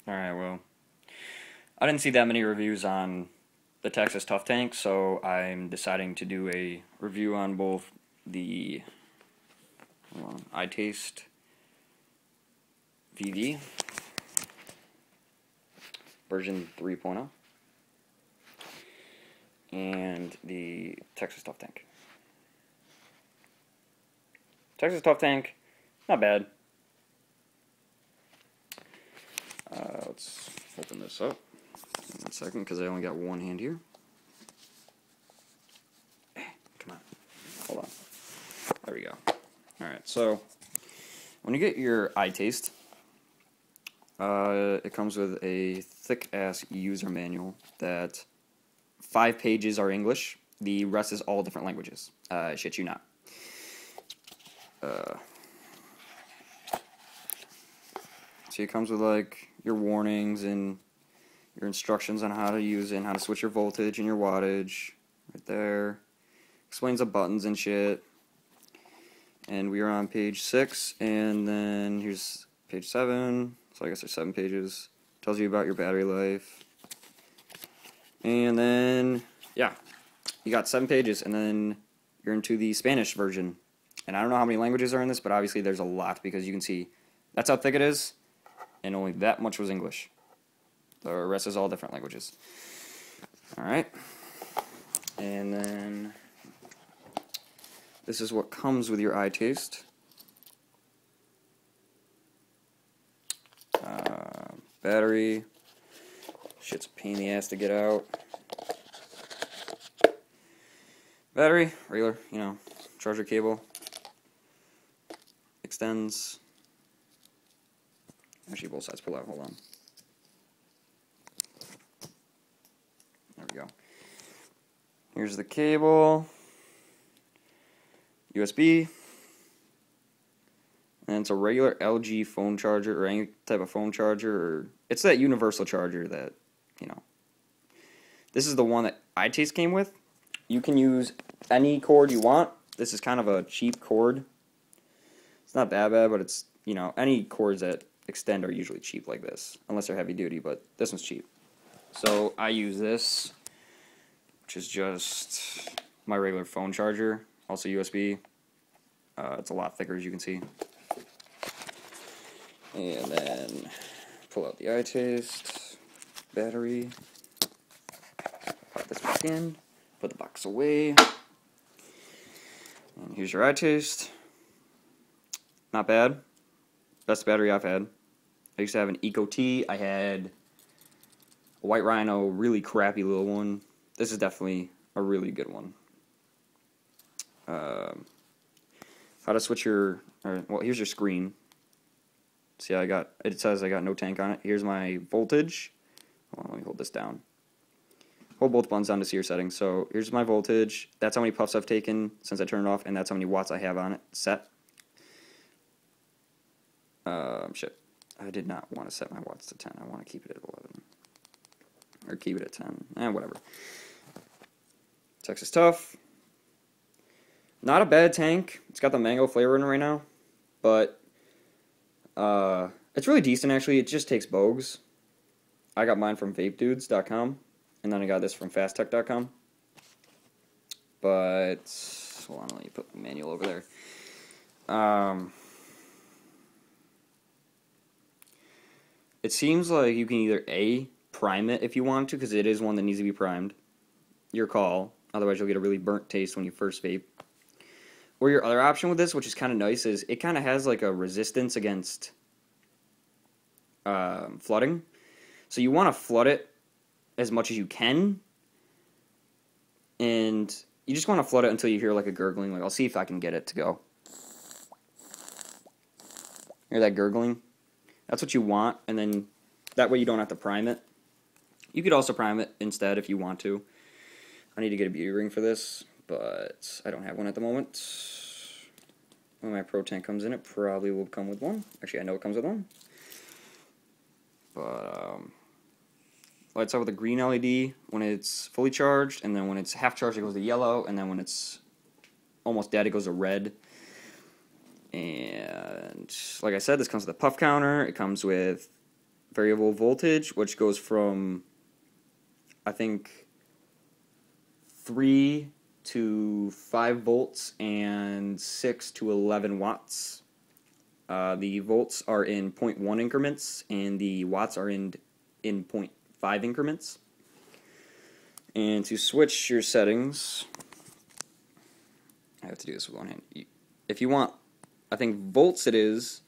Alright, well, I didn't see that many reviews on the Texas Tuff tank, so I'm deciding to do a review on both the ITaste VV version 3.0 and the Texas Tuff tank. Texas Tuff tank, not bad. Let's open this up. 1 second, because I only got one hand here. Come on. Hold on. There we go. Alright, so when you get your ITaste, it comes with a thick-ass user manual that 5 pages are English. The rest is all different languages. Shit you not. See, it comes with, like, your warnings and your instructions on how to use it and how to switch your voltage and your wattage. Right there. Explains the buttons and shit. And we are on page 6, and then here's page 7. So I guess there's 7 pages. Tells you about your battery life. And then, yeah, you got 7 pages, and then you're into the Spanish version. And I don't know how many languages are in this, but obviously there's a lot, because you can see that's how thick it is, and only that much was English. The rest is all different languages. Alright. And then this is what comes with your ITaste. Battery. Shit's a pain in the ass to get out. Battery, regular, charger cable. Extends. Actually, both sides pull out. Hold on. There we go. Here's the cable. USB. And it's a regular LG phone charger, or any type of phone charger, or it's that universal charger that, This is the one that ITaste came with. You can use any cord you want. This is kind of a cheap cord. It's not that bad, but it's, any cords that extend are usually cheap like this, unless they're heavy duty, but this one's cheap. So I use this, which is just my regular phone charger, also USB. It's a lot thicker, as you can see. And then pull out the ITaste battery, pop this back in, put the box away, and here's your ITaste. Not bad. Best battery I've had. I used to have an Eco T. I had a White Rhino, really crappy little one. This is definitely a really good one. How to switch your, well, here's your screen. See, it says I got no tank on it. Here's my voltage. Hold on, let me hold this down. Hold both buttons down to see your settings. So here's my voltage. That's how many puffs I've taken since I turned it off, and that's how many watts I have on it set. Shit. I did not want to set my watts to 10. I want to keep it at 11. Or keep it at 10. Whatever. Texas Tuff. Not a bad tank. It's got the mango flavor in it right now. But it's really decent, actually. It just takes Bogues. I got mine from vapedudes.com. And then I got this from fasttech.com. But hold on, let me put the manual over there. It seems like you can either A, prime it if you want to, because it is one that needs to be primed. Your call. Otherwise, you'll get a really burnt taste when you first vape. Or your other option with this, which is kind of nice, is it kind of has like a resistance against flooding. So you want to flood it as much as you can. And you just want to flood it until you hear like a gurgling. Like, I'll see if I can get it to go. Hear that gurgling? That's what you want, and then that way you don't have to prime it. You could also prime it instead if you want to. I need to get a beauty ring for this, but I don't have one at the moment. When my Pro Tank comes in, it probably will come with one. Actually, I know it comes with one. But, lights up with a green LED when it's fully charged, and then when it's half charged, it goes to yellow, and then when it's almost dead, it goes to red. And like I said, this comes with a puff counter. It comes with variable voltage, which goes from, I think, 3 to 5 volts and 6 to 11 watts. The volts are in 0.1 increments, and the watts are in 0.5 increments. And to switch your settings, I have to do this with one hand. If you want, I think volts it is,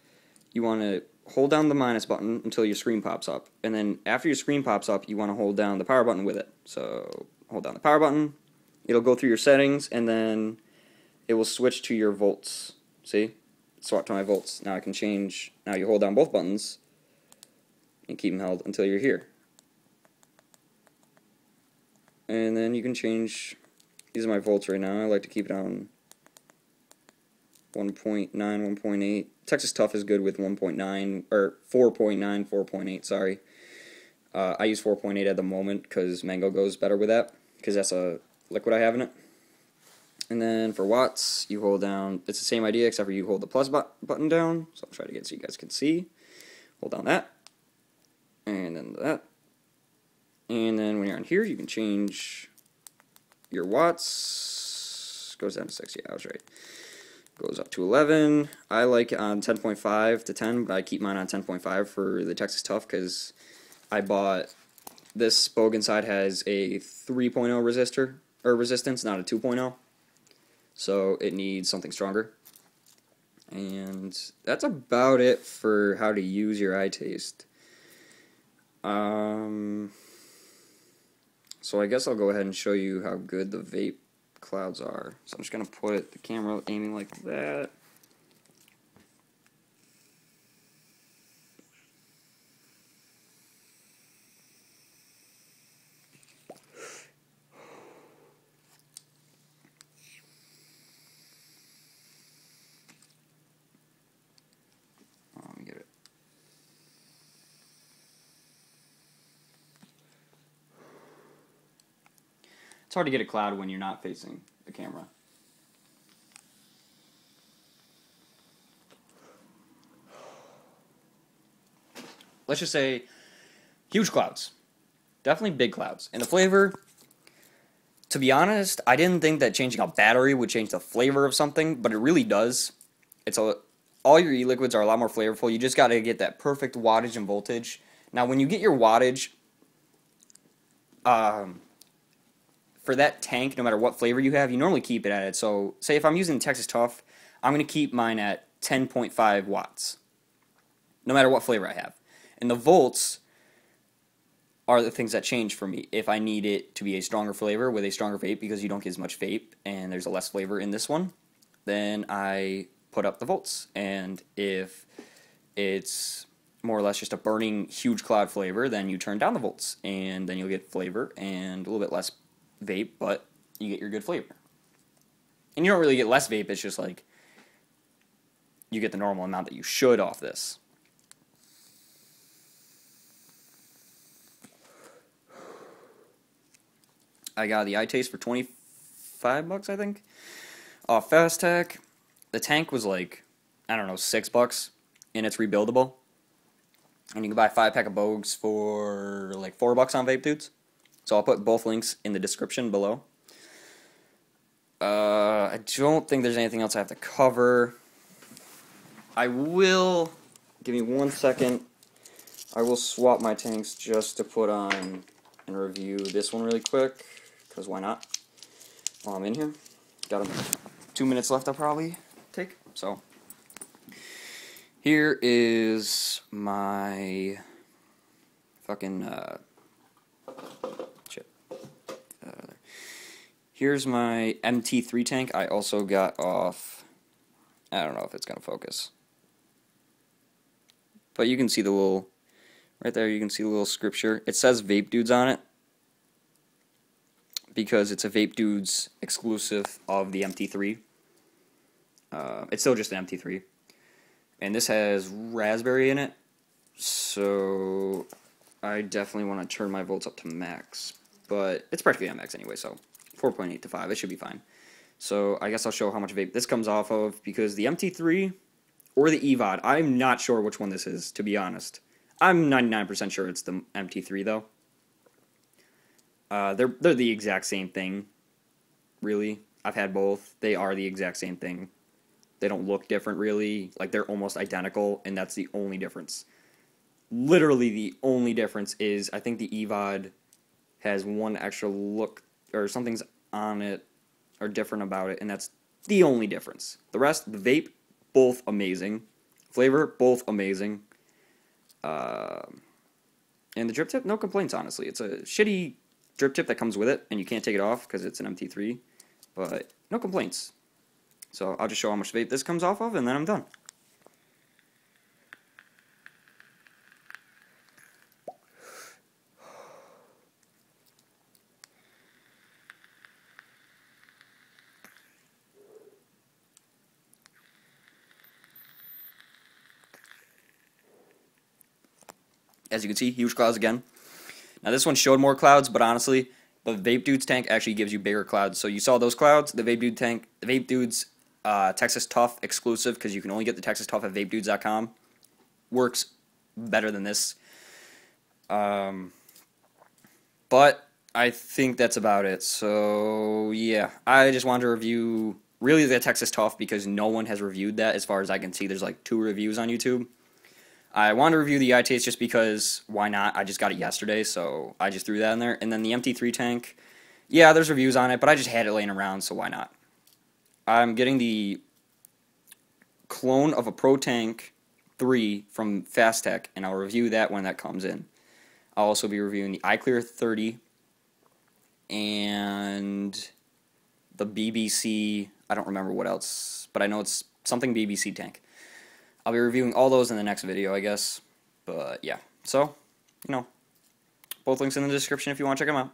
you want to hold down the minus button until your screen pops up. And then after your screen pops up, you want to hold down the power button with it. So hold down the power button, it'll go through your settings, and then it will switch to your volts. See? Swap to my volts. Now I can change, now you hold down both buttons and keep them held until you're here. And then you can change, these are my volts right now. I like to keep it on 1.9, 1.8. Texas Tuff is good with 1.9, or 4.9, 4.8, sorry. I use 4.8 at the moment because Mango goes better with that, because that's a liquid I have in it. And then for watts, you hold down, it's the same idea except for you hold the plus button down. So I'll try to get so you guys can see. Hold down that. And then that. And then when you're on here, you can change your watts. Goes down to 6, yeah, I was right. Goes up to 11. I like it on 10.5 to 10, but I keep mine on 10.5 for the Texas Tuff because I bought, this Bogan side has a 3.0 resistor, or resistance, not a 2.0. So it needs something stronger. And that's about it for how to use your iTaste. So I guess I'll go ahead and show you how good the vape clouds are. So I'm just going to put the camera aiming like that. Let me get it. It's hard to get a cloud when you're not facing the camera. Let's just say huge clouds. Definitely big clouds. And the flavor, to be honest, I didn't think that changing a battery would change the flavor of something, but it really does. All your e-liquids are a lot more flavorful. You just got to get that perfect wattage and voltage. Now, when you get your wattage, for that tank, no matter what flavor you have, you normally keep it at it. So, say if I'm using Texas Tuff, I'm going to keep mine at 10.5 watts, no matter what flavor I have. And the volts are the things that change for me. If I need it to be a stronger flavor with a stronger vape, because you don't get as much vape and there's a less flavor in this one, then I put up the volts. And if it's more or less just a burning huge cloud flavor, then you turn down the volts, and then you'll get flavor and a little bit less vape, but you get your good flavor. And you don't really get less vape, it's just like you get the normal amount that you should off this. I got the iTaste for $25, I think, off Fast Tech. The tank was like, I don't know, $6, and it's rebuildable. And you can buy a 5-pack of Bogues for like $4 on Vape Dudes. So I'll put both links in the description below. I don't think there's anything else I have to cover. I will, give me 1 second, I will swap my tanks just to put on and review this one really quick, because why not, while I'm in here. Got 2 minutes left I'll probably take, so. Here is my fucking, here's my MT3 tank I also got off, I don't know if it's going to focus. But you can see the little, right there you can see the little scripture. It says Vape Dudes on it, because it's a Vape Dudes exclusive of the MT3. It's still just an MT3. And this has raspberry in it, so I definitely want to turn my volts up to max. But it's practically on max anyway, so 4.8 to 5, it should be fine. So I guess I'll show how much vape this comes off of, because the MT3 or the EVOD, I'm not sure which one this is, to be honest. I'm 99% sure it's the MT3 though. They're the exact same thing, really. I've had both. They are the exact same thing. They don't look different, really. Like, they're almost identical, and that's the only difference. Literally, the only difference is I think the EVOD has one extra look, or something's on it, or different about it, and that's the only difference. The rest, the vape, both amazing. Flavor, both amazing. And the drip tip, no complaints, honestly. It's a shitty drip tip that comes with it, and you can't take it off because it's an MT3, but no complaints. So I'll just show how much vape this comes off of, and then I'm done. As you can see, huge clouds again. Now this one showed more clouds, but honestly, the Vape Dude's tank actually gives you bigger clouds. So you saw those clouds, the Vape Dude tank, the Vape Dude's Texas Tuff exclusive, because you can only get the Texas Tuff at vapedudes.com, works better than this. But I think that's about it. So yeah, I just wanted to review really the Texas Tuff because no one has reviewed that as far as I can see. There's like 2 reviews on YouTube. I wanted to review the ITaste just because, why not? I just got it yesterday, so I just threw that in there. And then the MT3 tank, yeah, there's reviews on it, but I just had it laying around, so why not? I'm getting the clone of a Pro Tank 3 from Fast Tech, and I'll review that when that comes in. I'll also be reviewing the iClear 30 and the BBC, I don't remember what else, but I know it's something BBC tank. I'll be reviewing all those in the next video, I guess. But yeah, so, both links in the description if you want to check them out.